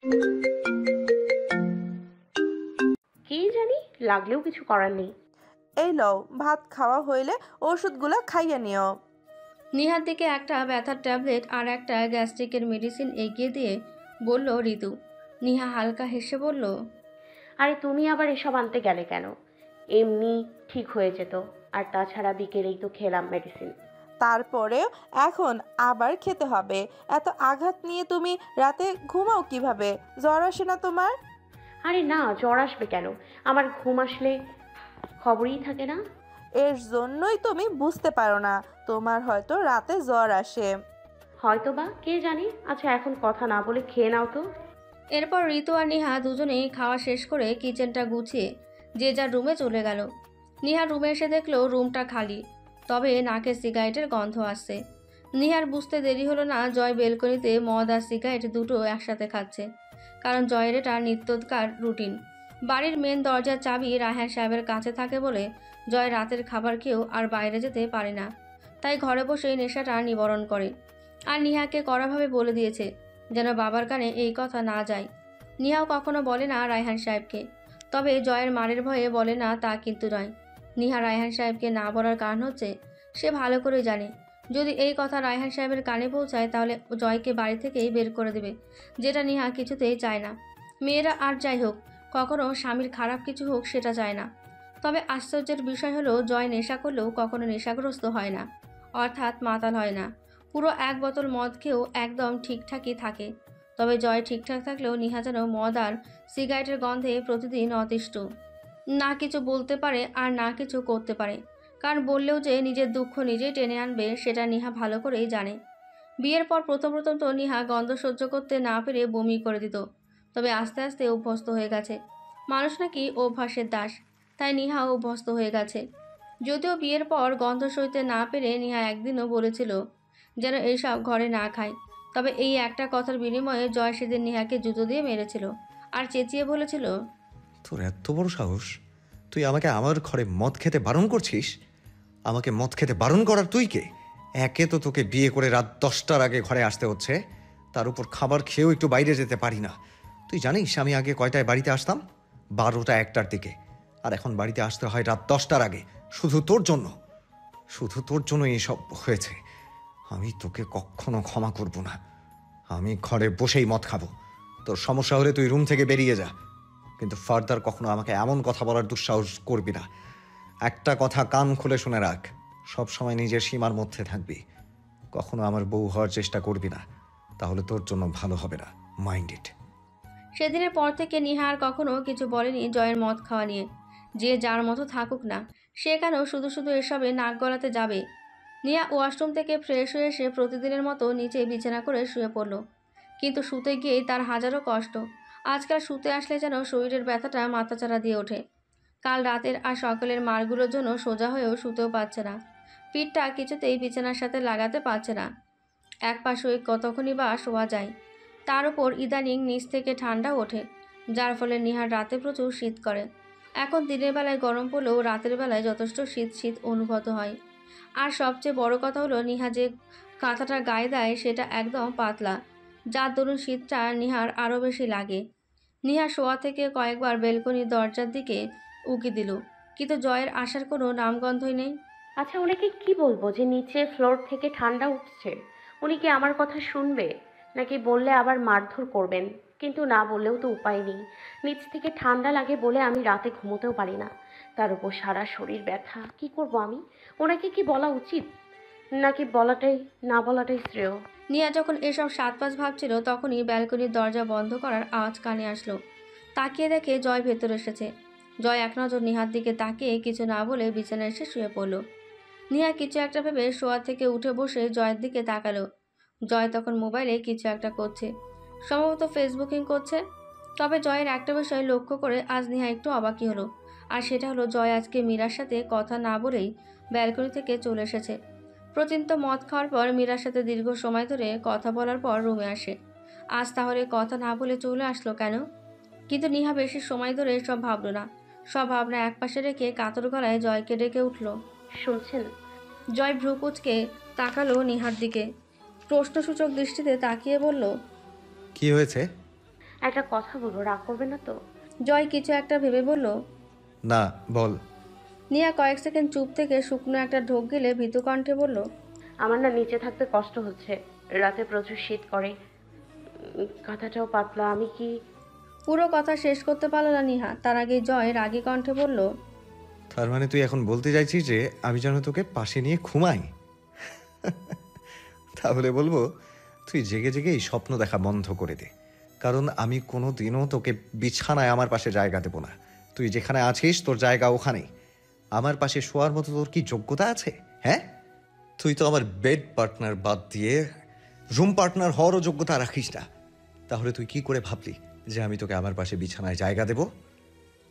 কি জানি, লাগলেও কিছু করার নেই। এই লও, ভাত খাওয়া হইলে ওষুধগুলো খাইয়ে নিও। নিহার দিকে একটা ব্যথার ট্যাবলেট আর একটা গ্যাস্ট্রিকের মেডিসিন এগিয়ে দিয়ে বলল ঋতু। নিহা হালকা হেসে বলল, আরে তুমি আবার এসব আনতে গেলে কেন? এমনি ঠিক হয়ে যেত। আর তাছাড়া বিকেলেই তো খেলাম মেডিসিন। তারপরেও এখন আবার খেতে হবে। এত আঘাত নিয়ে তুমি রাতে ঘুমাও কিভাবে? জ্বর আসে না তোমার? আরে না, জ্বর আসবে কেন? আমার ঘুম আসলে খবরই থাকে না। এর জন্যই তুমি বুঝতে পারো না, তোমার হয়তো রাতে জ্বর আসে। হয়তো বা, কে জানে। আচ্ছা এখন কথা না বলে খেয়ে নাও তো। এরপর ঋতু আর নিহা দুজনেই খাওয়া শেষ করে কিচেনটা গুছিয়ে যে যার রুমে চলে গেল। নিহা রুমে এসে দেখলো রুমটা খালি, তবে নাকে সিগারেটের গন্ধ আসছে। নিহার বুঝতে দেরি হলো না, জয় বেলকনিতে মদ আর সিগারেট দুটো একসাথে খাচ্ছে, কারণ জয়ের এটা নিত্যকার রুটিন। বাড়ির মেন দরজার চাবি রায়হান সাহেবের কাছে থাকে বলে জয় রাতের খাবার খেয়েও আর বাইরে যেতে পারে না, তাই ঘরে বসেই নেশাটা নিবারণ করে। আর নিহাকে কড়াভাবে বলে দিয়েছে যেন বাবার কানে এই কথা না যায়। নিহাও কখনো বলে না রায়হান সাহেবকে, তবে জয়ের মারের ভয়ে বলে না তা কিন্তু নয়। নিহা রায়হান সাহেবকে না বলার কারণ হচ্ছে সে ভালো করে জানে যদি এই কথা রায়হান সাহেবের কানে পৌঁছায় তাহলে জয়কে বাড়ি থেকেই বের করে দেবে, যেটা নিহা কিছুতেই চায় না। মেয়েরা আর যাই হোক, কখনো স্বামীর খারাপ কিছু হোক সেটা চায় না। তবে আশ্চর্যের বিষয় হলো জয় নেশা করলেও কখনো নেশাগ্রস্ত হয় না, অর্থাৎ মাতাল হয় না। পুরো এক বোতল মদ খেয়েও একদম ঠিকঠাকই থাকে। তবে জয় ঠিকঠাক থাকলেও নিহা যেন মদ আর সিগারেটের গন্ধে প্রতিদিন অতিষ্ঠ। না কিছু বলতে পারে আর না কিছু করতে পারে, কারণ বললেও যে নিজের দুঃখ নিজেই টেনে আনবে সেটা নিহা ভালো করেই জানে। বিয়ের পর প্রথম প্রথম তো নিহা গন্ধ সহ্য করতে না পেরে বমি করে দিত, তবে আস্তে আস্তে অভ্যস্ত হয়ে গেছে। মানুষ নাকি অভ্যাসের দাস, তাই নিহাও অভ্যস্ত হয়ে গেছে। যদিও বিয়ের পর গন্ধ সইতে না পেরে নিহা একদিনও বলেছিল যেন এইসব ঘরে না খায়, তবে এই একটা কথার বিনিময়ে জয় সেদিন নিহাকে জুতো দিয়ে মেরেছিল আর চেঁচিয়ে বলেছিল, তোর এত বড় সাহস, তুই আমাকে আমার ঘরে মদ খেতে বারণ করছিস? আমাকে মদ খেতে বারণ করার তুই কে? একে তো তোকে বিয়ে করে রাত 10টার আগে ঘরে আসতে হচ্ছে, তার উপর খাবার খেয়েও একটু বাইরে যেতে পারি না। তুই জানিস আমি আগে কয়টায় বাড়িতে আসতাম? 12টা 1টার দিকে। আর এখন বাড়িতে আসতে হয় রাত 10টার আগে, শুধু তোর জন্য। শুধু তোর জন্য এইসব হয়েছে। আমি তোকে কখনো ক্ষমা করব না। আমি ঘরে বসেই মদ খাবো। তোর সমস্যা হলে তুই রুম থেকে বেরিয়ে যা, কিন্তু ফার্দার কখনো আমাকে এমন কথা বলার দুঃসাহস করবি না। একটা কথা কান খুলে শুনে রাখ, সব সময় নিজের সীমার মধ্যে থাকবি। কখনো আমার বউ হওয়ার চেষ্টা করবি না, তাহলে তোর জন্য ভালো হবে না। Mind it. সেদিনের পর থেকে নিহা আর কখনো কিছু বলেনি জয়ের মদ খাওয়া নিয়ে। যে যার মতো থাকুক না, সে কেন শুধু শুধু এসবে নাক গলাতে যাবে। নিহা ওয়াশরুম থেকে ফ্রেশ হয়ে এসে প্রতিদিনের মতো নিচে বিছানা করে শুয়ে পড়ল, কিন্তু শুতে গিয়েই তার হাজারো কষ্ট। আজকাল শুতে আসলে যেন শরীরের ব্যথাটা মাথাচাড়া দিয়ে ওঠে। কাল রাতের আর সকালের মারগুলোর জন্য সোজা হয়েও শুতেও পারছে না। পিঠটা কিছুতেই বিছানার সাথে লাগাতে পারছে না। এক পা শুয়ে কতক্ষণই বা শোয়া যায়। তার উপর ইদানিং নিচ থেকে ঠান্ডা ওঠে, যার ফলে নিহার রাতে প্রচুর শীত করে। এখন দিনের বেলায় গরম পড়লেও রাতের বেলায় যথেষ্ট শীত শীত অনুভূত হয়। আর সবচেয়ে বড় কথা হলো নিহা যে কাঁথাটা গায়ে দেয় সেটা একদম পাতলা, যার দরুন শীতটা নিহার আরও বেশি লাগে। নিহা শোয়া থেকে কয়েকবার বেলকনির দরজার দিকে উকি দিল, কিন্তু জয়ের আসার কোনো নামগন্ধই নেই। আচ্ছা ওনাকে কি বলবো যে নিচে ফ্লোর থেকে ঠান্ডা উঠছে? উনি কি আমার কথা শুনবে? নাকি বললে আবার মারধর করবেন? কিন্তু না বললেও তো উপায় নেই। নিচ থেকে ঠান্ডা লাগে বলে আমি রাতে ঘুমোতেও পারি না। তার উপর সারা শরীর ব্যথা। কি করব আমি? ওনাকে কি বলা উচিত, নাকি না বলাটাই শ্রেয়? নিয়া যখন এসব সাত পাঁচ ভাবছিল তখনই ব্যালকনির দরজা বন্ধ করার আওয়াজ কানে আসলো। তাকিয়ে দেখে জয় ভেতরে এসেছে। জয় এক নজর নিহার দিকে তাকিয়ে কিছু না বলে বিছানায় এসে শুয়ে পড়ল। নিহা কিছু একটা ভেবে শোয়া থেকে উঠে বসে জয়ের দিকে তাকালো। জয় তখন মোবাইলে কিছু একটা করছে, সম্ভবত ফেসবুকিং করছে। তবে জয়ের একটা বিষয় লক্ষ্য করে আজ নিহা একটু অবাকই হলো, আর সেটা হলো জয় আজকে মীরার সাথে কথা না বলেই ব্যালকনি থেকে চলে এসেছে। প্রতিনিয়ত মদ খাওয়ার পর মীরার সাথে দীর্ঘ সময় ধরে কথা বলার পর রুমে আসে। আজ তাহলে কথা না বলে চলে আসলো কেন? কিন্তু নিহা বেশি সময় ধরে সব ভাবলো না। সব ভাবনা একপাশে রেখে কাতর গলায় জয়কে ডেকে উঠল। শুনছেন? জয় ভ্রু কুঁচকে তাকালো নিহার দিকে, প্রশ্নসূচক দৃষ্টিতে তাকিয়ে বলল, কি হয়েছে? একটা কথা বলবো, রাগ করবে না তো? জয় কিছু একটা ভেবে বলল। না, বল। নিহা কয়েক সেকেন্ড চুপ থেকে শুকনো একটা ঢোক গেলে ভীতু কণ্ঠে বলল, আমার না নিচে থাকতে কষ্ট হচ্ছে, রাতে প্রচুর শীত করে, কাঁথাটাও পাতলা। আমি কি? পুরো কথা শেষ করতে পারল না নিহা, তার আগে জয় রাগী কণ্ঠে বলল, তার মানে তুই এখন বলতে চাইছিস যে আমি যেন তোকে পাশে নিয়ে ঘুমাই? তাহলে বলবো, তুই জেগে জেগে এই স্বপ্ন দেখা বন্ধ করে দে। কারণ আমি কোনো দিনও তোকে বিছানায় আমার পাশে জায়গা দেবো না। তুই যেখানে আছিস তোর জায়গা ওখানেই। আমার পাশে শোয়ার মতো তোর কি যোগ্যতা আছে? হ্যাঁ, তুই তো আমার বেড পার্টনার বাদ দিয়ে রুম পার্টনার হওয়ারও যোগ্যতা রাখিস না। তাহলে তুই কি করে ভাবলি যে আমি তোকে আমার পাশে বিছানায় জায়গা দেব?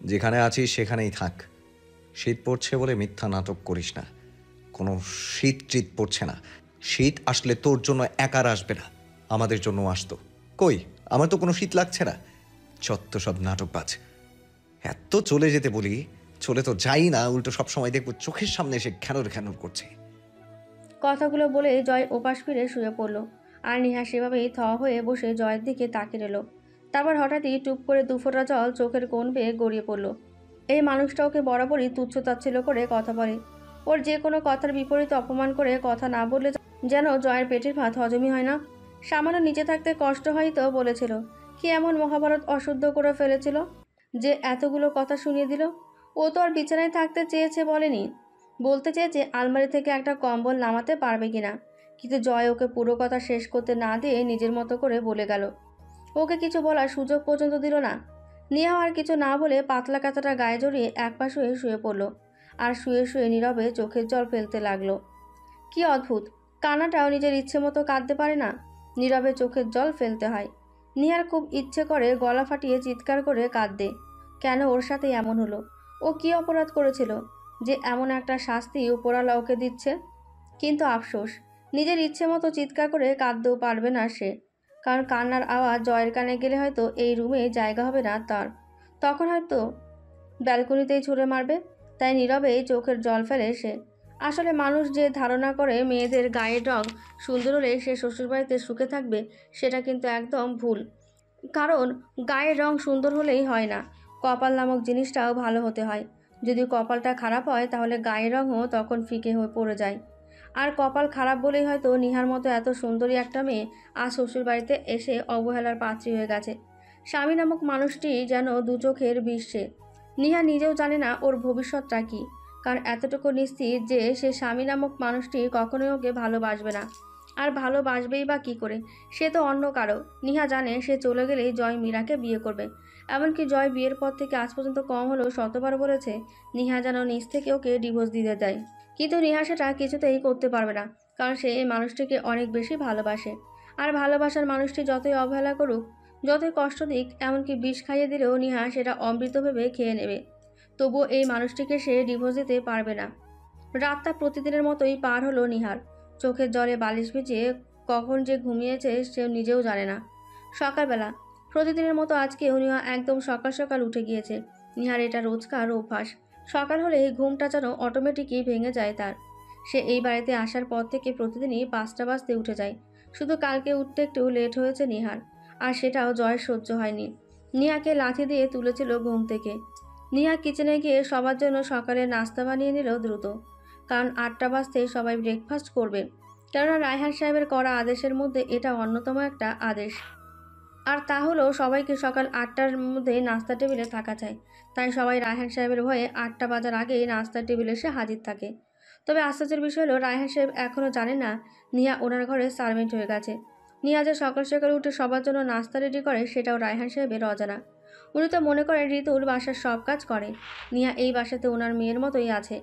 যেখানে আছিস সেখানেই থাক। শীত পড়ছে বলে মিথ্যা নাটক করিস না। কোনো শীত টীত পড়ছে না। শীত আসলে তোর জন্য একার আসবে না, আমাদের জন্য আসতো। কই, আমার তো কোনো শীত লাগছে না। চত্ব সব নাটকবাজ। এত চলে যেতে বলি, চলে তো যাই না, উল্টো সবসময় দেখবো চোখের সামনে এসে ঘ্যানোর ঘ্যানোর করছে। কথাগুলো বলে জয় ওপাশ ফিরে শুয়ে পড়ল। আর নিহা সেভাবেই থ হয়ে বসে জয়ের দিকে তাকিয়ে রইল। তারপর হঠাৎই টুপ করে দুফোঁটা জল চোখের কোণ বেয়ে গড়িয়ে পড়ল। এই মানুষটা ওকে বরাবরই তুচ্ছ তাচ্ছিল্য করে কথা বলে। ওর যে কোনো কথার বিপরীতে অপমান করে কথা না বললে যেন জয়ের পেটের ভাত হজমই হয় না। সামান্য নিচে থাকতে কষ্ট হয় তো বলেছিল, কি এমন মহাভারত অশুদ্ধ করে ফেলেছিল যে এতগুলো কথা শুনিয়ে দিল? ও তো আর বিছানায় থাকতে চেয়েছে বলেনি, বলতে চেয়েছে আলমারি থেকে একটা কম্বল নামাতে পারবে কিনা। কিন্তু জয় ওকে পুরো কথা শেষ করতে না দিয়ে নিজের মতো করে বলে গেল। ওকে কিছু বলার সুযোগ পর্যন্ত দিল না। নিয়া আর কিছু না বলে পাতলা কাঁথাটা গায়ে জড়িয়ে একপাশ হয়ে শুয়ে পড়ল। আর শুয়ে শুয়ে নীরবে চোখের জল ফেলতে লাগলো। কি অদ্ভুত, কানাটাও নিজের ইচ্ছে মতো কাঁদতে পারে না, নীরবে চোখের জল ফেলতে হয়। নিহার খুব ইচ্ছে করে গলা ফাটিয়ে চিৎকার করে কাঁদতে। কেন ওর সাথে এমন হলো? ও কি অপরাধ করেছিল যে এমন একটা শাস্তি উপরওয়ালা ওকে দিচ্ছে? কিন্তু আফসোস, নিজের ইচ্ছে মতো চিৎকার করে কাঁদতেও পারবে না সে। কারণ কান্নার আওয়াজ জয়ের কানে গেলে হয়তো এই রুমে জায়গা হবে না তার। তখন হয়তো ব্যালকনিতেই ছুঁড়ে মারবে। তাই নীরবেই চোখের জল ফেলে সে। আসলে মানুষ যে ধারণা করে মেয়েদের গায়ের রং সুন্দর হলে সে শ্বশুরবাড়িতে সুখে থাকবে, সেটা কিন্তু একদম ভুল। কারণ গায়ের রং সুন্দর হলেই হয় না, কপাল নামক জিনিসটাও ভালো হতে হয়। যদি কপালটা খারাপ হয় তাহলে গায়ের রঙও তখন ফিকে হয়ে পড়ে যায়। আর কপাল খারাপ বলেই হয়তো নিহার মতো এত সুন্দরী একটা মেয়ে আজ শ্বশুরবাড়িতে এসে অবহেলার পাত্রী হয়ে গেছে। স্বামী নামক মানুষটি যেন দু চোখের বিশ্বে। নিহা নিজেও জানে না ওর ভবিষ্যৎটা কী, কারণ এতটুকু নিশ্চিত যে সে স্বামী নামক মানুষটি কখনোই ওকে ভালোবাসবে না। আর ভালোবাসবেই বা কী করে? সে তো অন্য কারো। নিহা জানে সে চলে গেলেই জয় মীরাকে বিয়ে করবে। এমনকি জয় বিয়ের পর থেকে আজ পর্যন্ত কম হলেও শতবার বলেছে নিহা যেন নিজ থেকে ওকে ডিভোর্স দিতে দেয়। কিন্তু নিহা সেটা কিছুতেই করতে পারবে না, কারণ সে এই মানুষটিকে অনেক বেশি ভালোবাসে। আর ভালোবাসার মানুষটি যতই অবহেলা করুক, যতই কষ্ট দিক, এমনকি বিষ খাইয়ে দিলেও নিহা সেটা অমৃত ভেবে খেয়ে নেবে। তবুও এই মানুষটিকে সে ডিভোর্স দিতে পারবে না। রাতটা প্রতিদিনের মতোই পার হলো নিহার। চোখের জলে বালিশ ভিজিয়ে কখন যে ঘুমিয়েছে সে নিজেও জানে না। সকালবেলা প্রতিদিনের মতো আজকেও নিহা একদম সকাল সকাল উঠে গিয়েছে। নিহার এটা রোজকার অভ্যাস। সকাল হলেই ঘুমটা যেন অটোমেটিকই ভেঙে যায় তার। সে এই বাড়িতে আসার পর থেকে প্রতিদিনই 5টা বাজতে উঠে যায়। শুধু কালকে উঠতে একটু লেট হয়েছে নিহার, আর সেটাও জয়ের সহ্য হয়নি। নিহাকে লাথি দিয়ে তুলেছিল ঘুম থেকে। নিহা কিচেনে গিয়ে সবার জন্য সকালে নাস্তা বানিয়ে নিল দ্রুত, কারণ 8টা বাজতে সবাই ব্রেকফাস্ট করবে। কেননা রায়হান সাহেবের করা আদেশের মধ্যে এটা অন্যতম একটা আদেশ। আর তা হলো সবাইকে সকাল 8টার মধ্যে নাস্তা টেবিলে থাকা চাই। তাই সবাই রায়হান সাহেবের ভয়ে 8টা বাজার আগেই নাস্তার টেবিলে এসে হাজির থাকে। তবে আশ্চর্যের বিষয় হলো রায়হান সাহেব এখনও জানে না নিহা ওনার ঘরে সার্ভেন্ট হয়ে গেছে। নিহা যে সকাল সকাল উঠে সবার জন্য নাস্তা রেডি করে সেটাও রায়হান সাহেবের অজানা। উনি তো মনে করেন ঋতুর বাসার সব কাজ করে। নিহা এই বাসাতে ওনার মেয়ের মতোই আছে।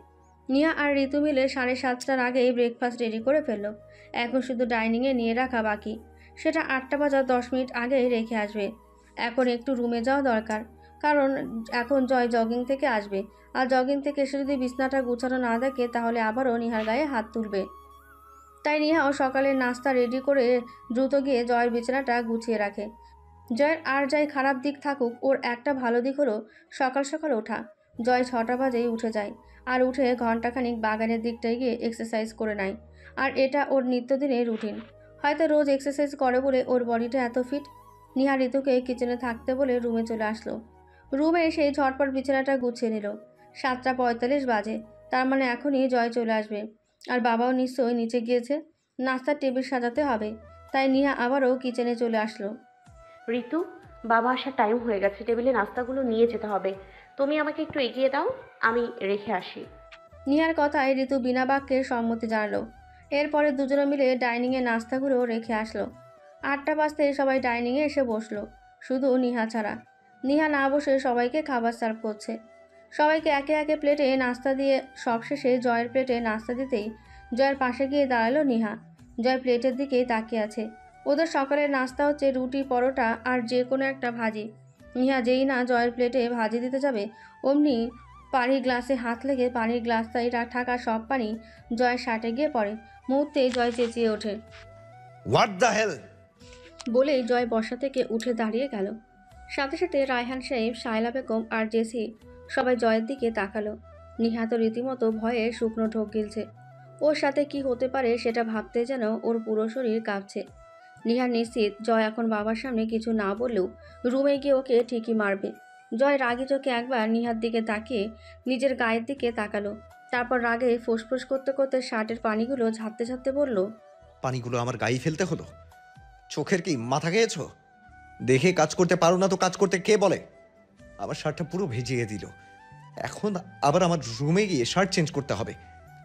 নিহা আর ঋতু মিলে 7:30টার আগেই ব্রেকফাস্ট রেডি করে ফেললো। এখন শুধু ডাইনিংয়ে নিয়ে রাখা বাকি। সেটা 8টা বাজার 10 মিনিট আগেই রেখে আসবে। এখন একটু রুমে যাওয়া দরকার, কারণ এখন জয় জগিং থেকে আসবে। আর জগিং থেকে এসে যদি বিছনাটা গুছানো না দেখে তাহলে আবারও নিহার গায়ে হাত তুলবে। তাই নিহাও সকালের নাস্তা রেডি করে দ্রুত গিয়ে জয়ের বিছানাটা গুছিয়ে রাখে। জয়ের আর যাই খারাপ দিক থাকুক, ওর একটা ভালো দিক হলো সকাল সকাল ওঠা। জয় 6টা বাজেই উঠে যায়, আর উঠে ঘন্টাখানিক বাগানের দিকটায় গিয়ে এক্সারসাইজ করে নেয়। আর এটা ওর নিত্যদিনের রুটিন। হয়তো রোজ এক্সারসাইজ করে বলে ওর বডিটা এত ফিট। নিহা ঋতুকে কিচেনে থাকতে বলে রুমে চলে আসলো। রুমে এসে ঝটপট বিছানাটা গুছিয়ে নিল। 7:45 বাজে, তার মানে এখনই জয় চলে আসবে। আর বাবাও নিশ্চয়ই নিচে গিয়েছে, নাস্তার টেবিল সাজাতে হবে। তাই নিহা আবারও কিচেনে চলে আসলো। ঋতু, বাবা আসার টাইম হয়ে গেছে, টেবিলে নাস্তাগুলো নিয়ে যেতে হবে। তুমি আমাকে একটু এগিয়ে দাও, আমি রেখে আসি। নিহার কথায় ঋতু বিনা বাক্যে সম্মতি জানালো। এরপরে দুজনে মিলে ডাইনিংয়ে নাস্তাগুলো রেখে আসলো। 8টা বাজতে সবাই ডাইনিংয়ে এসে বসলো, শুধু নিহা ছাড়া। নিহা না বসে সবাইকে খাবার সার্ভ করছে। সবাইকে একে একে প্লেটে নাস্তা দিয়ে সবশেষে জয়ের প্লেটে নাস্তা দিতেই জয়ের পাশে গিয়ে দাঁড়ালো নিহা। জয় প্লেটের দিকেই তাকিয়ে আছে। ওদের সকালের নাস্তা হচ্ছে রুটি, পরোটা আর যে কোনো একটা ভাজি। নিহা যেই না জয়ের প্লেটে ভাজি দিতে যাবে, অমনি পানির গ্লাসে হাত লেগে পানির গ্লাসটাই থাকা সব পানি জয়ের শার্টে গিয়ে পড়ে। মুহূর্তে জয় চেঁচিয়ে ওঠে। What the hell! বলেই জয় বসা থেকে উঠে দাঁড়িয়ে গেল। সাথে সাথে রায়হান সাহেব, শায়লা বেগম আর জেসি সবাই জয়ের দিকে তাকালো। নিহা তো রীতিমতো ভয়ে শুকনো ঢোক গিলছে। ওর সাথে কি হতে পারে সেটা ভাবতে যেন ওর পুরো শরীর কাঁপছে। নিহা নিশ্চিত জয় এখন বাবার সামনে কিছু না বললেও রুমে গিয়ে ওকে ঠিকই মারবে। জয় রাগি চোখে একবার নিহার দিকে তাকিয়ে নিজের গায়ের দিকে তাকালো। তারপর রাগে ফুসফুস করতে করতে শার্টের পানিগুলো ঝাপতে ঝাপতে বলল, পানিগুলো আমার গায়ে ফেলতে হলো? চোখের কি মাথা খেয়েছো? দেখে কাজ করতে পারো না তো কাজ করতে কে বলে? আমার শার্টটা পুরো ভিজিয়ে দিল। এখন আবার আমার রুমে গিয়ে শার্ট চেঞ্জ করতে হবে।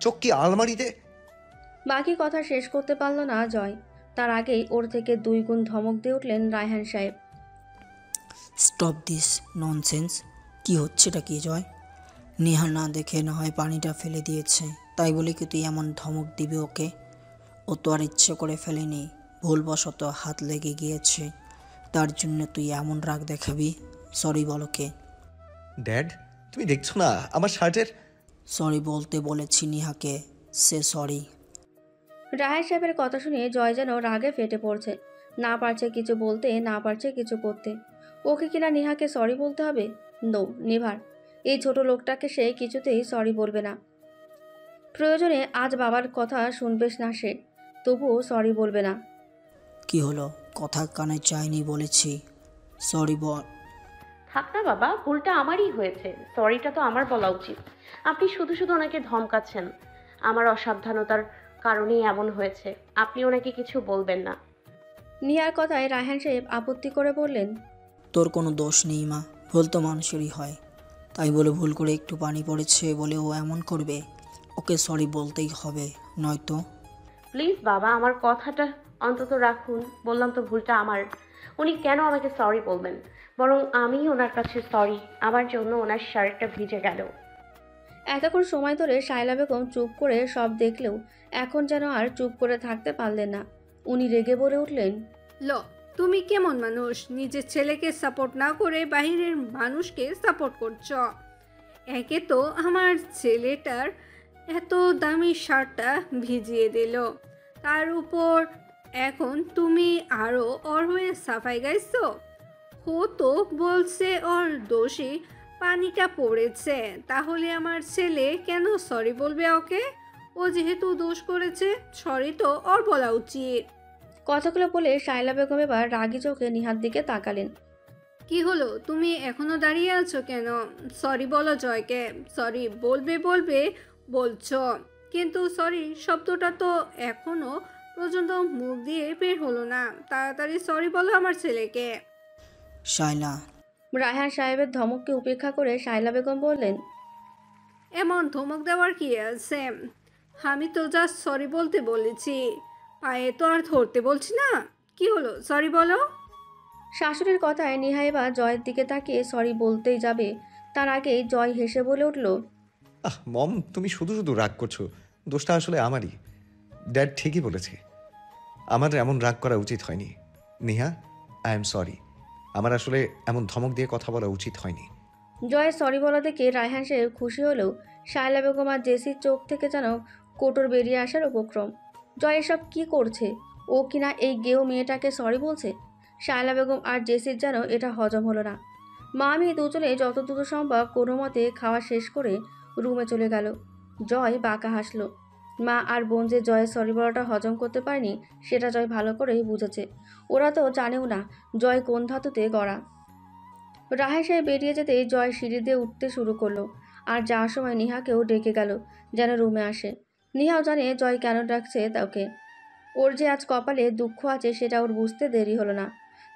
চোখ কি আলমারিতে? বাকি কথা শেষ করতে পারল না জয়। তার আগেই ওর থেকে 2 গুণ ধমক দিয়ে উঠলেন রায়হান সাহেব। Stop this nonsense. কি হচ্ছেটা কি জয়? নেহা না দেখে না হয় পানিটা ফেলে দিয়েছে, তাই বলে কি তুই এমন ধমক দিবি ওকে? ও তো আর ইচ্ছে করে ফেলেনি, ভুলবশত হাত লেগে গিয়েছে, তার জন্য তুই এমন রাগ দেখাবি? সরি বল ওকে। ড্যাড, তুমি দেখছো না আমার শার্টের? সরি বলতে বলেছি নেহাকে, সে সরি। রায়হান সাহেবের কথা শুনে জয় যেন রাগে ফেটে পড়ছে। না পারছে কিছু বলতে, না পারছে কিছু করতে। ওকে কিনা নেহাকে সরি বলতে হবে? No, never. এই ছোট লোকটাকে সে কিছুতেই সরি বলবে না। প্রয়োজনে আজ বাবার কথা শুনবে না সে, তবুও সরি বলবে না। কি হলো? কথা কানে চাইনি বলেছি, সরি বল। থাক না বাবা, ভুলটা আমারই হয়েছে, সরিটা তো আমার বলা উচিত। আপনি শুধু শুধু ওনাকে ধমকাচ্ছেন। আমার অসাবধানতার কারণেই এমন হয়েছে, আপনি ওনাকে কিছু বলবেন না। নিহার কথায় রায়হান সাহেব আপত্তি করে বললেন, তোর কোনো দোষ নেই মা, ভুল তো মানুষেরই হয়। তাই বলে ভুল করে একটু পানি পড়েছে বলে ও এমন করবে? ওকে সরি বলতেই হবে, নয়তো। প্লিজ বাবা, আমার কথাটা অন্তত রাখুন। বললাম তো ভুলটা আমার। উনি কেন আমাকে সরি বলবেন? বরং আমি ওনার কাছে সরি, আমার জন্য ওনার শার্টটা ভিজে গেল। এতক্ষণ সময় ধরে শায়লা বেগম চুপ করে সব দেখলেও এখন যেন আর চুপ করে থাকতে পারলেন না। উনি রেগে বলে উঠলেন, ল, তুমি কেমন মানুষ? নিজের ছেলেকে সাপোর্ট না করে বাইরের মানুষকে সাপোর্ট করছো। একে তো আমার ছেলেটার এত দামি শার্টটা ভিজিয়ে দিল, তার উপর এখন তুমি আরও ওর হয়ে সাফাই গাইছো। ও তো বলছে ওর দোষী পানিটা পড়েছে, তাহলে আমার ছেলে কেন সরি বলবে ওকে? ও যেহেতু দোষ করেছে, সরি তো ওর বলা উচিত। কথাগুলো বলে শায়লা বেগম এবার রাগি চোখে নিহার দিকে তাকালেন। কি হলো, তুমি এখনো দাঁড়িয়ে আছো কেন? সরি বলো জয়কে। সরি বলবে বলবে বলছো, কিন্তু সরি শব্দটা তো এখনো পর্যন্ত মুখ দিয়ে বের হলো না। তাড়াতাড়ি সরি বলো আমার ছেলেকে। শায়লা। রায়হান সাহেবের ধমককে উপেক্ষা করে শায়লা বেগম বললেন, এমন ধমক দেওয়ার কি আছে? আমি তো জাস্ট সরি বলতে বলেছি, পায়ে তো আর ধরতে বলছি না। কি হলো, সরি বলো। শাশুড়ির কথায় নিহা এবার জয়ের দিকে তাকিয়ে সরি বলতেই যাবে, তার আগেই জয় হেসে বলে উঠল, মম, তুমি শুধু শুধু রাগ করছো। দোষটা আসলে আমারই। ড্যাড ঠিকই বলেছে, আমার এমন রাগ করা উচিত হয়নি। Neha, I am sorry. আমার আসলে এমন ধমক দিয়ে কথা বলা উচিত হয়নি। জয়ের সরি বলা দেখে রায়হান সাহেব খুশি হলেও শায়লা বেগম আর জেসির চোখ থেকে যেন কোটর বেরিয়ে আসার উপক্রম। জয় এসব কী করছে? ও কিনা এই গেও মেয়েটাকে সরি বলছে। শায়লা বেগম আর জেসির যেন এটা হজম হলো না। মা মেয়ে দুজনে যত দ্রুত সম্ভব কোনো মতে খাওয়া শেষ করে রুমে চলে গেল। জয় বাঁকা হাসলো। মা আর বোন যে জয়ের সরি বলাটা হজম করতে পারেনি সেটা জয় ভালো করেই বুঝেছে। ওরা তো জানেও না জয় কোন ধাতুতে গড়া। রাহে সাহেব বেরিয়ে যেতেই জয় সিঁড়ি দিয়ে উঠতে শুরু করলো। আর যাওয়ার সময় নিহাকেও ডেকে গেল যেন রুমে আসে। নিহাও জানে জয় কেন ডাকছে তাকে। ওর যে আজ কপালে দুঃখ আছে সেটা ওর বুঝতে দেরি হলো না।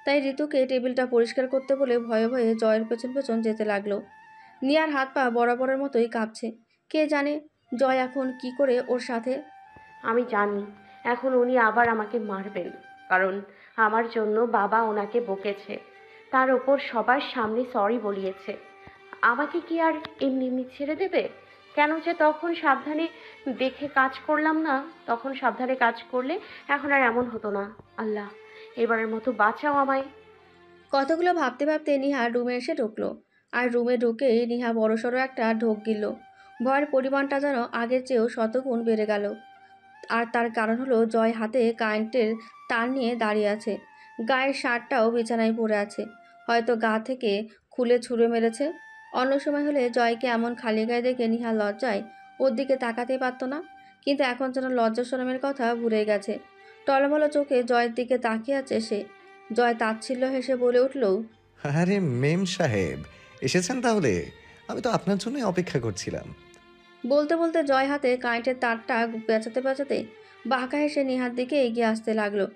তাই ঋতুকে টেবিলটা পরিষ্কার করতে বলে ভয়ে ভয়ে জয়ের পেছন পেছন যেতে লাগলো। নিহার হাত পা বরাবরের মতোই কাঁপছে। কে জানে জয় এখন কি করে ওর সাথে। আমি জানি এখন উনি আবার আমাকে মারবেন, কারণ আমার জন্য বাবা ওনাকে বকেছে, তার ওপর সবার সামনে সরি বলিয়েছে। আমাকে কি আর এমনি এমনি ছেড়ে দেবে? কেন যে তখন সাবধানে দেখে কাজ করলাম না, তখন সাবধানে কাজ করলে এখন আর এমন হতো না। আল্লাহ, এবারের মতো বাঁচাও আমায়। কতগুলো ভাবতে ভাবতে নিহা রুমে এসে ঢুকলো। আর রুমে ঢুকেই নিহা বড়সড় একটা ঢোক গিলল। ভয়ের পরিমাণটা যেন আগের চেয়েও শতগুণ বেড়ে গেল। আর তার কারণ হলো জয় হাতে কারেন্টের তার নিয়ে দাঁড়িয়ে আছে। গায়ের শার্টটাও বিছানায় পড়ে আছে, হয়তো গা থেকে খুলে ছুঁড়ে মেরেছে। অন্য সময় হলে জয়কে এমন খালি গায়ে দেখে নিহা লজ্জায় ওর দিকে তাকাতেই পারত না, কিন্তু এখন যেন লজ্জা শরমের কথা ভুলে গেছে। টলমলো চোখে জয়ের দিকে তাকিয়ে আছে সে। জয় তাচ্ছিল্য হেসে বলে উঠল, আরে মেম সাহেব, এসেছেন তাহলে? আমি তো আপনার জন্যই অপেক্ষা করছিলাম। বলতে বলতে জয় হাতে কারেন্টের তারটা পেঁচাতে পেঁচাতে বাঁকা হেসে নিহার দিকে এগিয়ে আসতে লাগলো।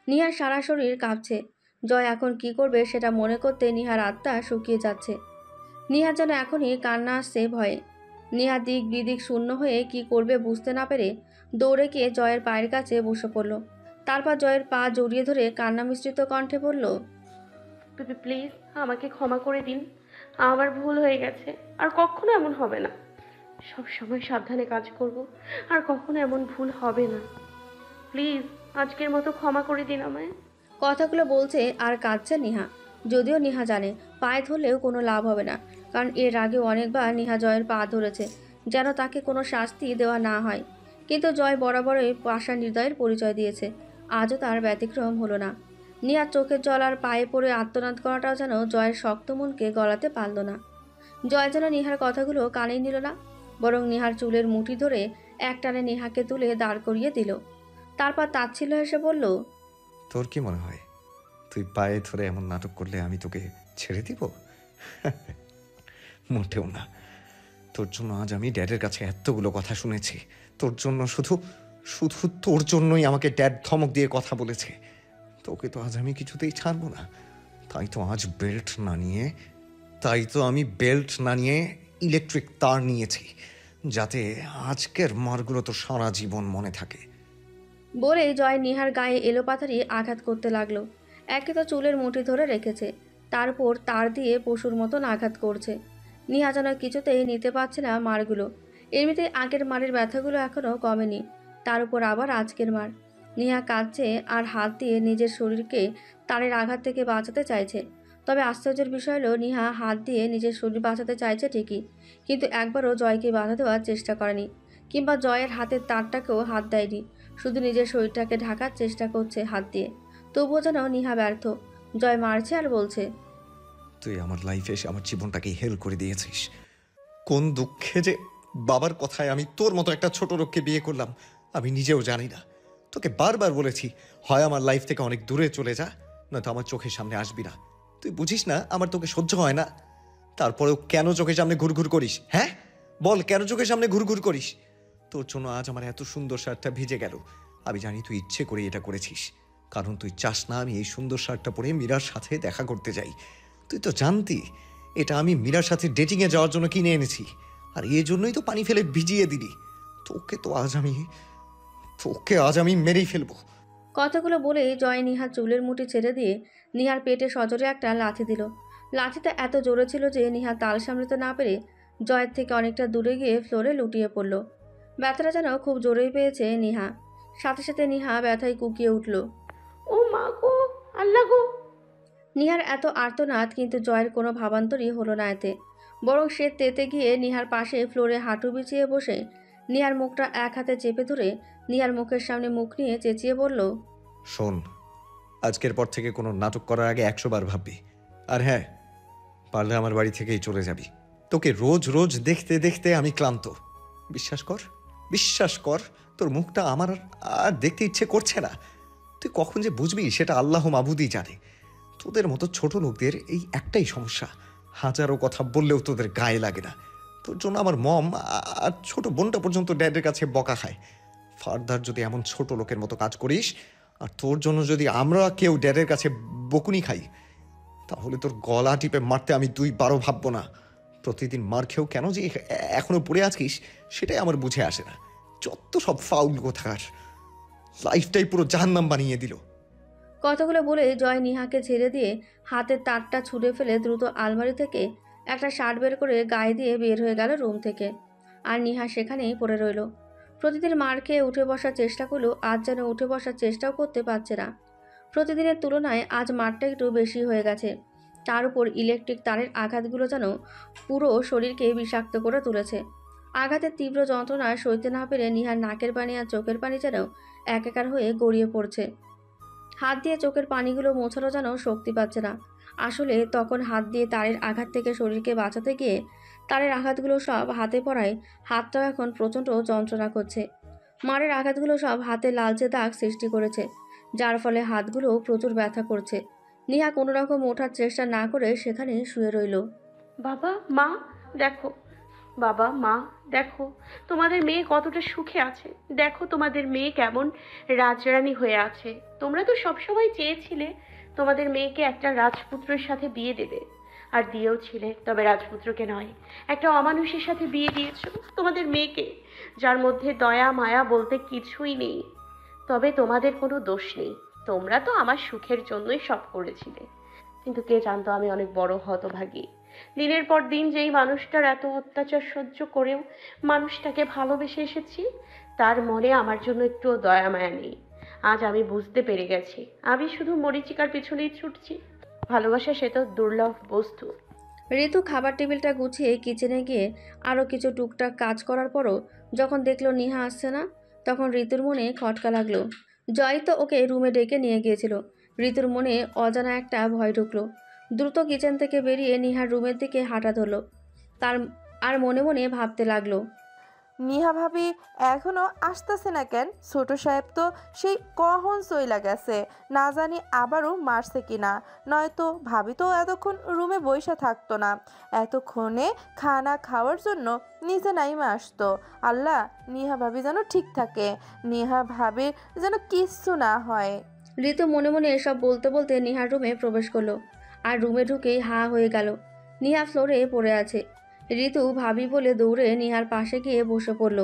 নিহার সারা শরীর কাঁপছে। জয় এখন কি করবে সেটা মনে করতে নিহার আত্মা শুকিয়ে যাচ্ছে। নিহার যেন এখনই কান্না আসছে ভয়ে। নিহা দিক বিদিক শূন্য হয়ে কি করবে বুঝতে না পেরে দৌড়ে গিয়ে জয়ের পায়ের কাছে বসে পড়ল। তারপর জয়ের পা জড়িয়ে ধরে কান্না মিশ্রিত কণ্ঠে বলল, প্লিজ আমাকে ক্ষমা করে দিন, আমার ভুল হয়ে গেছে, আর কখনো এমন হবে না। সব সময় সাবধানে কাজ করব, আর কখনো এমন ভুল হবে না। প্লিজ আজকের মতো ক্ষমা করে দিন আমায়। কথাগুলো বলছে আর কাঁদছে নিহা। যদিও নিহা জানে পায়ে ধরলেও কোনো লাভ হবে না, কারণ এর আগেও অনেকবার নিহা জয়ের পা ধরেছে যেন তাকে কোনো শাস্তি দেওয়া না হয়। কিন্তু জয় বরাবরই পাষাণ হৃদয়ের পরিচয় দিয়েছে, আজও তার ব্যতিক্রম হলো না। নিহার চোখের জল আর পায়ে পড়ে আর্তনাদ করাটাও যেন জয়ের শক্ত মনকে গলাতে পারল না। জয় যেন নিহার কথাগুলো কানেই নিল না, বরং নিহার চুলের মুঠি ধরে একটানে নিহাকে তুলে দাঁড় করিয়ে দিল। তারপর তাচ্ছিল্য হেসে বলল, তোর কি মনে হয় তুই পায়ে ধরে এমন নাটক করলে আমি তোকে ছেড়ে দিব? মোটেও না। তোর জন্য আজ আমি ড্যাডের কাছে এতগুলো কথা শুনেছি। তোর জন্য, শুধু শুধু তোর জন্যই আমাকে ড্যাড ধমক দিয়ে কথা বলেছে। তোকে তো আজ আমি কিছুতেই ছাড়বো না। তাই তো আমি বেল্ট না নিয়ে ইলেকট্রিক তার নিয়েছি, যাতে আজকের মারগুলো তো সারা জীবন মনে থাকে। বলে জয় নিহার গায়ে এলোপাথারি আঘাত করতে লাগলো। একে তো চুলের মুঠি ধরে রেখেছে, তারপর তার দিয়ে পশুর মতন আঘাত করছে। নিহা যেন কিছুতেই নিতে পারছে না মারগুলো। এমনিতে আগের মারের ব্যথাগুলো এখনও কমেনি, তার উপর আবার আজকের মার। নিহা কাঁদছে আর হাত দিয়ে নিজের শরীরকে তারের আঘাত থেকে বাঁচাতে চাইছে। তবে আশ্চর্যের বিষয় হলো নিহা হাত দিয়ে নিজের শরীর বাঁচাতে চাইছে ঠিকই, কিন্তু একবারও জয়কে বাধা দেওয়ার চেষ্টা করেনি, কিংবা জয়ের হাতের তারটাকেও হাত দেয়নি। শুধু নিজের শরীরটাকে ঢাকার চেষ্টা করছে হাত দিয়ে। তবুও যেন নিহা ব্যর্থ। জয় মারছে আর বলছে, তুই আমার লাইফে এসে আমার জীবনটাকে হেল করে দিয়েছিস। কোন দুঃখে যে বাবার কথায় আমি তোর মতো একটা ছোট লোককে বিয়ে করলাম আমি নিজেও জানি না। তোকে বারবার বলেছি, হয় আমার লাইফ থেকে অনেক দূরে চলে যা, নয়তো আমার চোখের সামনে আসবি না। তুই বুঝিস না আমার তোকে সহ্য হয় না। তারপরেও কেন চোখের সামনে ঘুরঘুর করিস? হ্যাঁ বল, কেন চোখের সামনে ঘুরঘুর করিস? তোর জন্য আজ আমার এত সুন্দর শার্টটা ভিজে গেল। আমি জানি তুই ইচ্ছে করে এটা করেছিস, কারণ তুই চাস না আমি এই সুন্দর শার্টটা পরে মীরার সাথে দেখা করতে যাই। তুই তো জানতি এটা আমি মীরার সাথে ডেটিংয়ে যাওয়ার জন্য কিনে এনেছি, আর এই জন্যই তো পানি ফেলে ভিজিয়ে দিলি। তোকে আজ আমি মেরেই ফেলবো। কথাগুলো বলে জয় নিহার চুলের মুঠি ছেড়ে দিয়ে নিহার পেটে সজোরে একটা লাথি দিল। লাথিটা এত জোরে ছিল যে নিহা তাল সামলাতে না পেরে জয়ের থেকে অনেকটা দূরে গিয়ে ফ্লোরে লুটিয়ে পড়ল। ব্যথাটা যেন খুব জোরেই পেয়েছে নিহা। সাথে সাথে নিহা ব্যথায় কুকিয়ে উঠল। ও মা গো, আল্লাহ গো! নিহার এত আর্তনাদ, কিন্তু জয়ের কোনো ভাবান্তরই হলো না এতে। বরং সে তেতে গিয়ে নিহার পাশে ফ্লোরে হাঁটু বিছিয়ে বসে নিহার মুখটা এক হাতে চেপে ধরে নিহার মুখের সামনে মুখ নিয়ে চেঁচিয়ে বলল, শোন, আজকের পর থেকে কোনো নাটক করার আগে 100 বার ভাববি। আর হ্যাঁ, পারলে আমার বাড়ি থেকেই চলে যাবি। তোকে রোজ রোজ দেখতে দেখতে আমি ক্লান্ত, বিশ্বাস কর। বিশ্বাস কর, তোর মুখটা আমার আর দেখতে ইচ্ছে করছে না। তুই কখন যে বুঝবি সেটা আল্লাহ মাবুদই জানে। তোদের মতো ছোট লোকদের এই একটাই সমস্যা, হাজারো কথা বললেও তোদের গায়ে লাগে না। তোর জন্য আমার মম আর ছোট বোনটা পর্যন্ত ড্যাডের কাছে বকা খায়। ফার্দার যদি এমন ছোট লোকের মতো কাজ করিস, আর তোর জন্য যদি আমরা কেউ ড্যাডের কাছে বকুনি খাই, তাহলে তোর গলা টিপে মারতে আমি 2 বারও ভাববো না। প্রতিদিন মার খেয়েও কেন যে এখনো পড়ে আছিস সেটাই আমার বুঝে আসে না। যত সব ফাউল কোথাকার, লাইফটাই পুরো জাহান্নাম বানিয়ে দিল। কথাগুলো বলে জয় নিহাকে ছেড়ে দিয়ে হাতের তারটা ছুঁড়ে ফেলে দ্রুত আলমারি থেকে একটা শার্ট বের করে গায়ে দিয়ে বের হয়ে গেল রুম থেকে। আর নিহা সেখানেই পড়ে রইল। প্রতিদিন মার খেয়ে উঠে বসার চেষ্টা করলেও আজ যেন উঠে বসার চেষ্টাও করতে পারছে না। প্রতিদিনের তুলনায় আজ মারটা একটু বেশি হয়ে গেছে। তার উপর ইলেকট্রিক তারের আঘাতগুলো যেন পুরো শরীরকে বিষাক্ত করে তুলেছে। আঘাতের তীব্র যন্ত্রণা সইতে না পেরে নিহার নাকের পানি আর চোখের পানি যেন একাকার হয়ে গড়িয়ে পড়ছে। হাত দিয়ে চোখের পানিগুলো মোছানো যেন শক্তি পাচ্ছে না। আসলে তখন হাত দিয়ে তারের আঘাত থেকে শরীরকে বাঁচাতে গিয়ে তারের আঘাতগুলো সব হাতে পড়ায় হাতটাও এখন প্রচণ্ড যন্ত্রণা করছে। মারের আঘাতগুলো সব হাতে লালচে দাগ সৃষ্টি করেছে, যার ফলে হাতগুলো প্রচুর ব্যথা করছে। নিহা কোনো রকম ওঠার চেষ্টা না করে সেখানেই শুয়ে রইল। বাবা, মা, দেখো। বাবা, মা, দেখো তোমাদের মেয়ে কতটা সুখে আছে। দেখো তোমাদের মেয়ে কেমন রাজরানী হয়ে আছে। তোমরা তো সবসময় চেয়েছিলে তোমাদের মেয়েকে একটা রাজপুত্রের সাথে বিয়ে দেবে, আর দিয়েও ছিলে। তবে রাজপুত্রকে নয়, একটা অমানুষের সাথে বিয়ে দিয়েছো তোমাদের মেয়েকে, যার মধ্যে দয়া মায়া বলতে কিছুই নেই। তবে তোমাদের কোনো দোষ নেই, তোমরা তো আমার সুখের জন্যই সব করেছিলে। কিন্তু কে জানতো আমি অনেক বড় হতভাগী। দিনের পর দিন যেই মানুষটার এত অত্যাচার সহ্য করেও মানুষটাকে ভালোবেসে এসেছি, তার মনে আমার জন্য একটুও দয়া মায়া নেই। আজ আমি বুঝতে পেরে গেছি, আমি শুধু মরীচিকার পিছনেই ছুটছি। ভালোবাসা সে তো দুর্লভ বস্তু। ঋতু খাবার টেবিলটা গুছিয়ে কিচেনে গিয়ে আরও কিছু টুকটাক কাজ করার পরও যখন দেখলো নিহা আসছে না, তখন ঋতুর মনে খটকা লাগলো। জয় তো ওকে রুমে ডেকে নিয়ে গিয়েছিল। ঋতুর মনে অজানা একটা ভয় ঢুকলো। দ্রুত কিচেন থেকে বেরিয়ে নিহার রুমের দিকে হাঁটা ধরলো। তার আর মনে মনে ভাবতে লাগলো, নিহা ভাবি এখনো আসতেছে না কেন? ছোট সাহেব তো সেই কখন চইলা গেছে, না জানি আবারও মারছে কিনা। নয়তো ভাবি তো এতক্ষণ রুমে বইসা থাকতো না, এতক্ষণে খানা খাওয়ার জন্য নিচে নাইমা আসতো। আল্লাহ, নিহা ভাবি যেন ঠিক থাকে, নিহা ভাবির যেন কিচ্ছু না হয়। ঋতু মনে মনে এসব বলতে বলতে নিহার রুমে প্রবেশ করলো। আর রুমে ঢুকেই হা হয়ে গেল। নিহা ফ্লোরে পড়ে আছে। ঋতু ভাবি বলে দৌড়ে নিহার পাশে গিয়ে বসে পড়ল।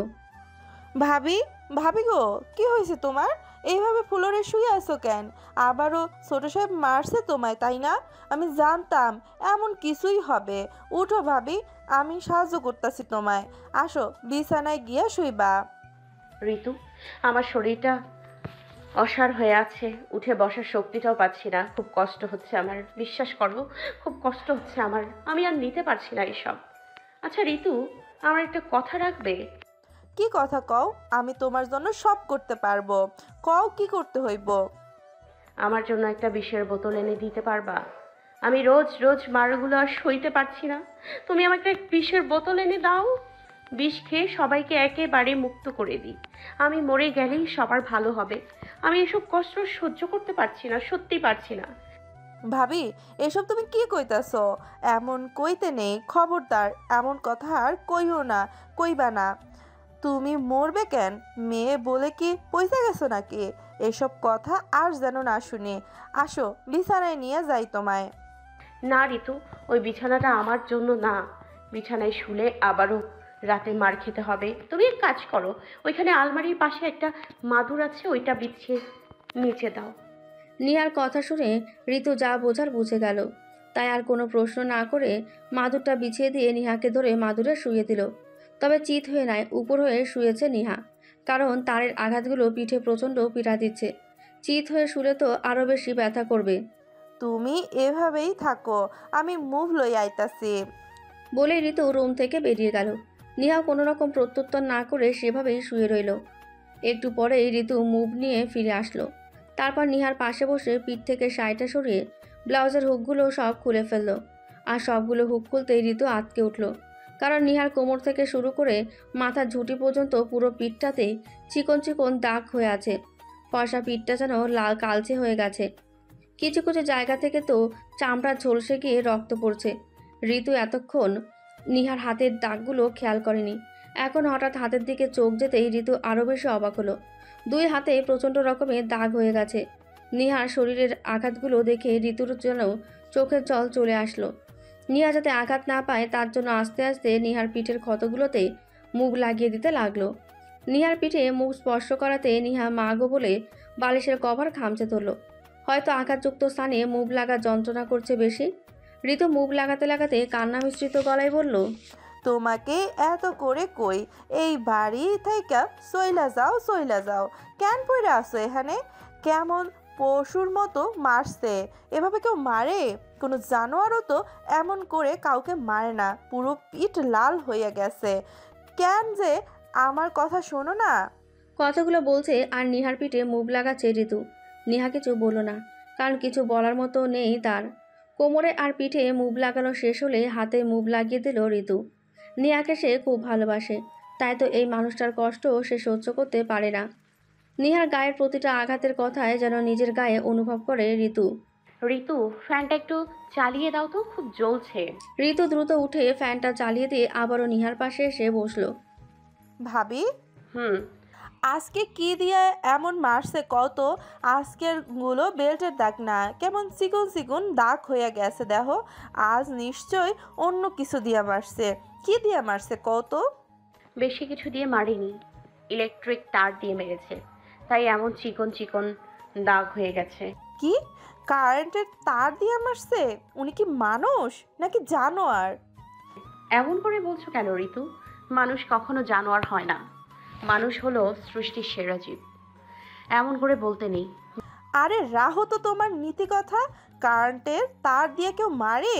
ভাবি, ভাবি গো, কি হয়েছে তোমার? এইভাবে ফ্লোরে শুয়ে আছো কেন? আবারও ছোট সাহেব মারছে তোমায়, তাই না? আমি জানতাম এমন কিছুই হবে। উঠো ভাবি, আমি সাহায্য করতেছি তোমায়। আসো, বিছানায় গিয়া শুইবা। ঋতু, আমার শরীরটা অসাড় হয়ে আছে, উঠে বসার শক্তিটাও পাচ্ছি না। খুব কষ্ট হচ্ছে আমার, বিশ্বাস করো, খুব কষ্ট হচ্ছে আমার। আমি আর নিতে পারছি না এসব। আচ্ছা ঋতু, আমার একটা কথা রাখবে? কি কথা কও? আমি তোমার জন্য সব করতে পারবো। কও কি করতে হইব? আমার জন্য একটা বিষের বোতল এনে দিতে পারবা? আমি রোজ রোজ মারগুলো আর সইতে পারছি না। তুমি আমাকে এক বিষের বোতল এনে দাও। বিষ খেয়ে সবাইকে একেবারে মুক্ত করে দিই। আমি মরে গেলেই সবার ভালো হবে। আমি এসব কষ্ট সহ্য করতে পারছি না, সত্যি পারছি না। ভাবি, এসব তুমি কি কইতাছ? এমন কইতে নেই, খবরদার। এমন কথা আর কইও না, কইবা না। তুমি মরবে কেন? মেয়ে বলে কি পয়সা গেছো নাকি? এসব কথা আর যেন না শুনি। আসো, বিছানায় নিয়ে যাই তোমায়। না ঋতু, ওই বিছানাটা আমার জন্য না। বিছানায় শুলে আবারও রাতে মার খেতে হবে। তুমি এক কাজ করো, ওইখানে আলমারির পাশে একটা মাদুর আছে, ওইটা বিছিয়ে নিচে দাও। নিহার কথা শুনে ঋতু যা বোঝার বুঝে গেল। তাই আর কোনো প্রশ্ন না করে মাদুরটা বিছিয়ে দিয়ে নিহাকে ধরে মাদুরে শুয়ে দিল। তবে চিত হয়ে নয়, উপর হয়ে শুয়েছে নিহা, কারণ তারের আঘাতগুলো পিঠে প্রচণ্ড পীড়া দিচ্ছে। চিত হয়ে শুলে তো আরও বেশি ব্যথা করবে। তুমি এভাবেই থাকো, আমি মুভ লই আইতাছি। বলে ঋতু রুম থেকে বেরিয়ে গেল। নিহা কোনো রকম প্রত্যুত্তর না করে সেভাবেই শুয়ে রইল। একটু পরেই ঋতু মুভ নিয়ে ফিরে আসলো। তারপর নিহার পাশে বসে পিঠ থেকে শাড়িটা সরিয়ে ব্লাউজের হুকগুলো সব খুলে ফেললো। আর সবগুলো হুক খুলতেই ঋতু আটকে উঠল। কারণ নিহার কোমর থেকে শুরু করে মাথার ঝুঁটি পর্যন্ত পুরো পিঠটাতে চিকন চিকন দাগ হয়ে আছে। ফর্সা পিঠটা যেন লাল কালচে হয়ে গেছে। কিছু কিছু জায়গা থেকে তো চামড়া ঝলসে গিয়ে রক্ত পড়ছে। ঋতু এতক্ষণ নিহার হাতের দাগগুলো খেয়াল করেনি। এখন হঠাৎ হাতের দিকে চোখ যেতেই ঋতু আরও বেশি অবাক হলো। দুই হাতে প্রচণ্ড রকমের দাগ হয়ে গেছে। নিহার শরীরের আঘাতগুলো দেখে ঋতুর যেন চোখের জল চলে আসলো। নিহা যাতে আঘাত না পায় তার জন্য আস্তে আস্তে নিহার পিঠের ক্ষতগুলোতে মুখ লাগিয়ে দিতে লাগলো। নিহার পিঠে মুখ স্পর্শ করাতে নিহা মা গো বলে বালিশের কভার খামচে ধরল। হয়তো আঘাতযুক্ত স্থানে মুভ লাগা যন্ত্রণা করছে বেশি। ঋতু মুভ লাগাতে লাগাতে কান্না মিশ্রিত গলায় বলল, তোমাকে এত করে কই এই বাড়ি থেকে সইলা যাও কেন পড়ে আসো এখানে? কেমন পশুর মতো মারছে? এভাবে কেউ মারে? কোনো জানোয়ারও তো এমন করে কাউকে মারে না। পুরো পিঠ লাল হয়ে গেছে। কেন যে আমার কথা শোনো না? কথাগুলো বলছে আর নিহার পিঠে মুভ লাগাচ্ছে ঋতু। নিহা কিছু বলল না, কারণ কিছু বলার মতো নেই তার। কোমরে আর পিঠে মুভ লাগানো শেষ হলে হাতে মুভ লাগিয়ে দিল ঋতু। নিহাকে সে খুব ভালোবাসে, তাই তো এই মানুষটার কষ্ট সে সহ্য করতে পারে না। নিহার গায়ের প্রতিটা আঘাতের কথায় যেন নিজের গায়ে অনুভব করে ঋতু। ঋতু, ফ্যানটা একটু চালিয়ে দাও তো, খুব জ্বলছে। ঋতু দ্রুত উঠে ফ্যানটা চালিয়ে দিয়ে আবারও নিহার পাশে এসে বসলো। ভাবি, হুম। আজকে কি দিয়ে এমন মারছে কত? আজকের গুলো বেল্টের দাগ না, কেমন চিকন চিকন দাগ হয়ে গেছে দেখো। আজ নিশ্চয় অন্য কিছু দিয়ে মারছে। কি দিয়ে মারছে কত? বেশি কিছু দিয়ে মারিনি, ইলেকট্রিক তার দিয়ে মেরেছে, তাই এমন চিকন চিকন দাগ হয়ে গেছে। কি কারেন্টের তার দিয়ে মারছে? উনি কি মানুষ নাকি জানোয়ার? এমন করে বলছো কেন ঋতু? মানুষ কখনো জানোয়ার হয় না। মানুষ হলো সৃষ্টির সেরা জীব। এমন করে বলতে নেই। আরে রাহো তো তোমার নীতি কথা। কারেন্টের তার দিয়ে কেউ মারে?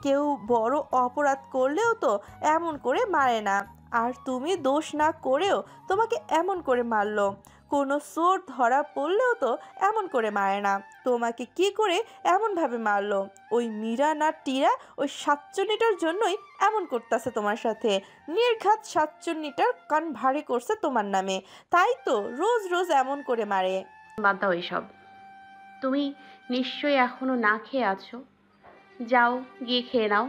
কেউ বড় অপরাধ করলেও তো এমন করে মারে না। আর তুমি দোষ না করেও তোমাকে এমন করে মারলো। কোনো চোর ধরা পড়লেও তো এমন করে মারে না। তোমাকে কি করে এমনভাবে মারলো? ওই মীরা না টিরা, ওই সাতচন্নিটার জন্যই এমন করতেছে তোমার সাথে। নির্ঘাত সাতচন্নিটার কান ভারী করছে তোমার নামে, তাই তো রোজ রোজ এমন করে মারে। বাদ দাও এসব। তুমি নিশ্চয়ই এখনো না খেয়ে আছো, যাও গিয়ে খেয়ে নাও।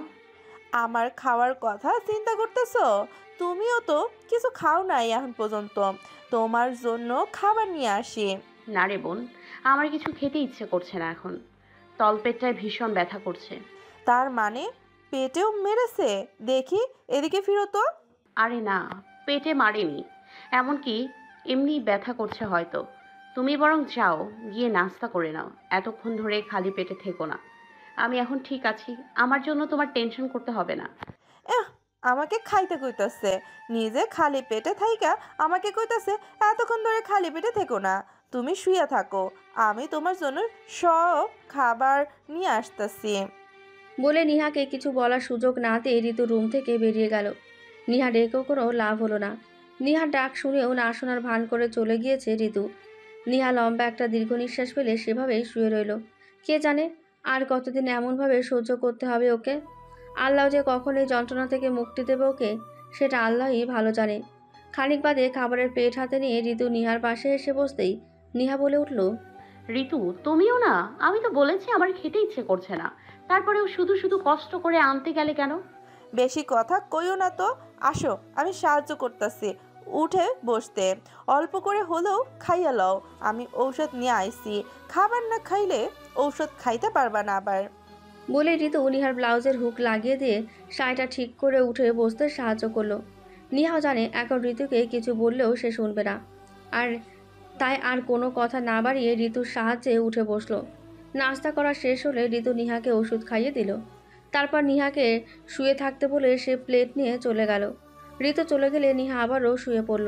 আমার খাওয়ার কথা চিন্তা করতেছো? তুমিও তো কিছু খাও নাই এখন পর্যন্ত। তোমার জন্য খাবার নিয়ে আসি। না রে বোন, আমার কিছু খেতে ইচ্ছে করছে না এখন। তলপেটটায় ভীষণ ব্যথা করছে। তার মানে পেটেও মেরেছে? দেখি এদিকে ফিরো তো। আরে না, পেটে মারেনি, এমনকি এমনি ব্যথা করছে হয়তো। তুমি বরং যাও, গিয়ে নাস্তা করে নাও। এতক্ষণ ধরে খালি পেটে থেকো না। আমি এখন ঠিক আছি, আমার জন্য তোমার টেনশন করতে হবে না। এহ, আমাকে খাইতে কইতাছে। নিজে খালি পেটে থাইকা আমাকে কইতাছে এতক্ষণ ধরে খালি পেটে থেকো না, তুমি শুয়ে থাকো, আমি তোমার জন্য সব খাবার নিয়ে আসতেছি। বলে নিহাকে কিছু বলার সুযোগ না দিয়ে ঋতু রুম থেকে বেরিয়ে গেল। নিহা ডেকেও কোনো লাভ হলো না। নিহার ডাক শুনেও না শোনার ভান করে চলে গিয়েছে ঋতু। নিহা লম্বা একটা দীর্ঘ নিঃশ্বাস ফেলে সেভাবেই শুয়ে রইল। কে জানে আর কতদিন এমনভাবে সহ্য করতে হবে ওকে। আল্লাহ যে কখন এই যন্ত্রণা থেকে মুক্তি দেবে ওকে, সেটা আল্লাহই ভালো জানে। খানিক বাদে খাবারের প্লেট হাতে নিয়ে ঋতু নিহার পাশে এসে বসতেই নিহা বলে উঠল, ঋতু, তুমিও না? আমি তো বলেছি আমার খেতে ইচ্ছে করছে না, তারপরেও শুধু শুধু কষ্ট করে আনতে গেলে কেন? বেশি কথা কইও না তো। আসো, আমি সাহায্য করতেছি উঠে বসতে। অল্প করে হলেও খাইয়া লও, আমি ঔষধ নিয়ে আইছি। খাবার না খাইলে ঔষধ খাইতে পারবা না আবার। বলে ঋতু নিহার ব্লাউজের হুক লাগিয়ে দিয়ে শাড়িটা ঠিক করে উঠে বসতে সাহায্য করলো। নিহাও জানে এখন ঋতুকে কিছু বললেও সে শুনবে না, আর তাই আর কোনো কথা না বাড়িয়ে ঋতুর সাহায্যে উঠে বসলো। নাস্তা করা শেষ হলে ঋতু নিহাকে ওষুধ খাইয়ে দিল। তারপর নিহাকে শুয়ে থাকতে বলে সে প্লেট নিয়ে চলে গেল। ঋতু চলে গেলে নিহা আবারও শুয়ে পড়ল।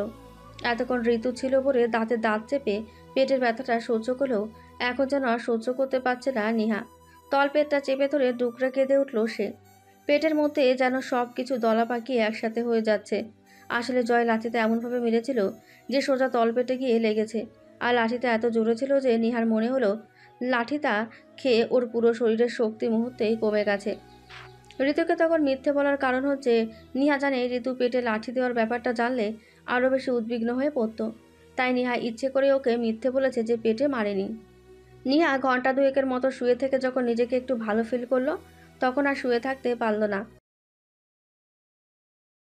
এতক্ষণ ঋতু ছিল বলে দাঁতে দাঁত চেপে পেটের ব্যথাটা সহ্য করলেও এখন যেন আর সহ্য করতে পারছে না নিহা। তলপেটটা চেপে ধরে ডুকরে কেঁদে উঠল সে। পেটের মধ্যে যেন সব কিছু দলা পাকিয়ে একসাথে হয়ে যাচ্ছে। আসলে জয় লাঠিতে এমনভাবে মেরেছিল যে সোজা তলপেটে গিয়ে লেগেছে, আর লাঠিটা এত জোরে ছিল যে নিহার মনে হলো লাঠিটা খেয়ে ওর পুরো শরীরের শক্তি মুহূর্তেই কমে গেছে। ঋতুকে তখন মিথ্যে বলার কারণ হচ্ছে নিহা জানে ঋতু পেটে লাঠি দেওয়ার ব্যাপারটা জানলে আরও বেশি উদ্বিগ্ন হয়ে পড়তো। তাই নিহা ইচ্ছে করে ওকে মিথ্যে বলেছে যে পেটে মারেনি। নিহা ঘন্টা দুয়েকের মতো শুয়ে থেকে যখন নিজেকে একটু ভালো ফিল করলো তখন আর শুয়ে থাকতে পারল না।